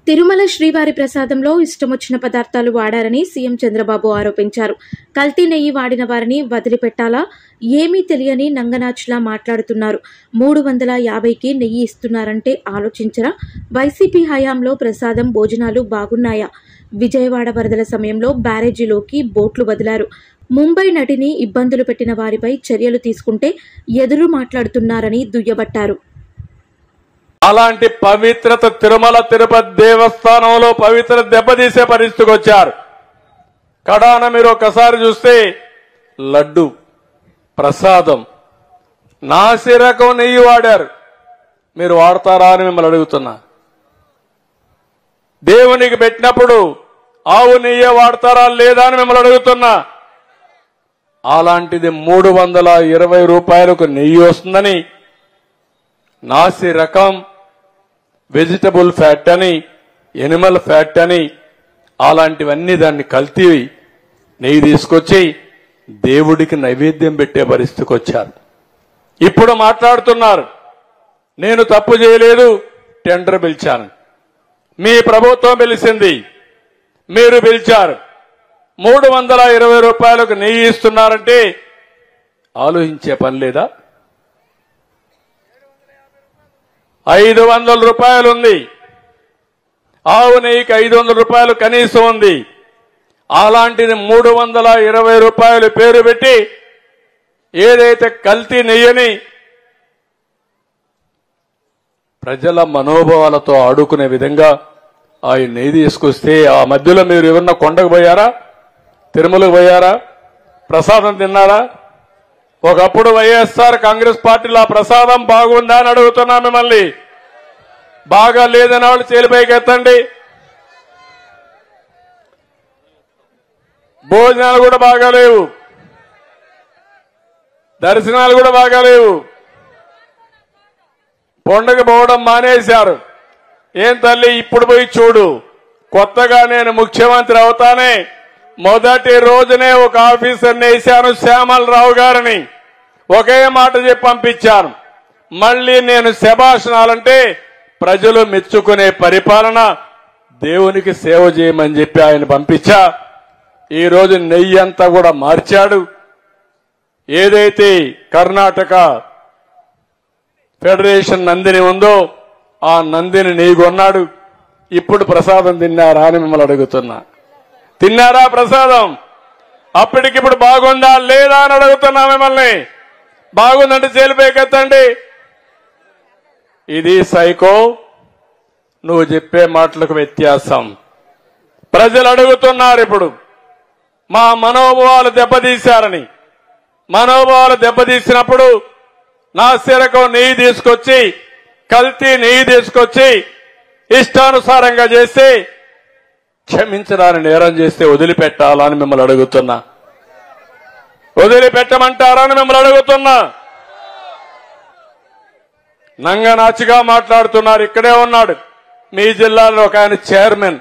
తిరుమల శ్రీవారి ప్రసాదంలో ఇష్టమొచ్చిన పదార్థాలు వాడారని సీఎం చంద్రబాబు ఆరోపించారు. కల్తీ నెయ్యి వాడిన వారిని వదిలిపెట్టాలా? ఏమీ తెలియని నంగనాచులా మాట్లాడుతున్నారు. 350కి నెయ్యి ఇస్తున్నారంటే ఆలోచించరా? వైసీపీ హయాంలో ప్రసాదం భోజనాలు బాగున్నాయా? విజయవాడ వరదల సమయంలో బ్యారేజీలోకి బోట్లు వదిలారు. ముంబై నటిని ఇబ్బందులు పెట్టిన వారిపై చర్యలు తీసుకుంటే ఎదురు మాట్లాడుతున్నారని దుయ్యబట్టారు. అలాంటి పవిత్రత తిరుమల తిరుపతి దేవస్థానంలో పవిత్ర దెబ్బతీసే పరిస్థితికి వచ్చారు. కడాన మీరు ఒకసారి చూస్తే లడ్డు ప్రసాదం నాసి రకం నెయ్యి వాడారు. మీరు వాడతారా అని మిమ్మల్ని అడుగుతున్నా. దేవునికి పెట్టినప్పుడు ఆవు నెయ్యి వాడతారా లేదా అని మిమ్మల్ని అడుగుతున్నా. అలాంటిది 320 రూపాయలకు నెయ్యి వస్తుందని నాసి రకం వెజిటబుల్ ఫ్యాట్ అని ఎనిమల్ ఫ్యాట్ అని అలాంటివన్నీ దాన్ని కల్తీ నెయ్యి తీసుకొచ్చి దేవుడికి నైవేద్యం పెట్టే పరిస్థితికి వచ్చారు. ఇప్పుడు మాట్లాడుతున్నారు నేను తప్పు చేయలేదు, టెండర్ పిలిచాను. మీ ప్రభుత్వం పిలిచింది, మీరు పిలిచారు. 320 రూపాయలకు నెయ్యి ఇస్తున్నారంటే ఆలోచించే పని లేదా? 500 రూపాయలు ఉంది. ఆవు నెయ్యికి 500 రూపాయలు కనీసం ఉంది. అలాంటిది 320 రూపాయలు పేరు పెట్టి ఏదైతే కల్తీ నెయ్యని ప్రజల మనోభావాలతో ఆడుకునే విధంగా ఆ నెయ్యి తీసుకొస్తే ఆ మధ్యలో మీరు ఎవరన్నా కొండకు పోయారా? తిరుమలకు పోయారా? ప్రసాదం తిన్నారా? ఒకప్పుడు వైఎస్ఆర్ కాంగ్రెస్ పార్టీలో ఆ ప్రసాదం బాగుందా అని అడుగుతున్నా మిమ్మల్ని. బాగా లేదని వాళ్ళు చేలిపైకి ఎత్తండి. భోజనాలు కూడా బాగాలేవు, దర్శనాలు కూడా బాగాలేవు. పండుగ పోవడం మానేశారు. ఏం తల్లి ఇప్పుడు పోయి చూడు. కొత్తగా నేను ముఖ్యమంత్రి అవుతానే మొదటి రోజునే ఒక ఆఫీసర్ని వేశాను, శ్యామలరావు గారిని. ఒకే మాట చెప్పి పంపించాను. మళ్లీ నేను శభాషణాలంటే ప్రజలు మెచ్చుకునే పరిపాలన, దేవునికి సేవ చేయమని చెప్పి ఆయన పంపించా. ఈ రోజు నెయ్యి అంతా కూడా మార్చాడు. ఏదైతే కర్ణాటక ఫెడరేషన్ నందిని ఉందో ఆ నందిని నెయ్యి కొన్నాడు. ఇప్పుడు ప్రసాదం తిన్నారా అని మిమ్మల్ని అడుగుతున్నా. తిన్నారా ప్రసాదం? అప్పటికిప్పుడు బాగుందా లేదా అని అడుగుతున్నా మిమ్మల్ని. బాగుందంటే చేలిపైకెత్తండి. ఇది సైకో, నువ్వు చెప్పే మాటలకు వ్యత్యాసం. ప్రజలు అడుగుతున్నారు ఇప్పుడు మా మనోభావాలు దెబ్బతీశారని. మనోభావాలు దెబ్బతీసినప్పుడు నాసిరకం నెయ్యి తీసుకొచ్చి కల్తీ నెయ్యి తీసుకొచ్చి ఇష్టానుసారంగా చేసి క్షమించడాన్ని నేరం చేస్తే వదిలిపెట్టాలని మిమ్మల్ని అడుగుతున్నా. వదిలిపెట్టమంటారని మిమ్మల్ని అడుగుతున్నా. నంగనాచిగా మాట్లాడుతున్నారు. ఇక్కడే ఉన్నాడు మీ జిల్లాలో ఒక ఆయన చైర్మన్.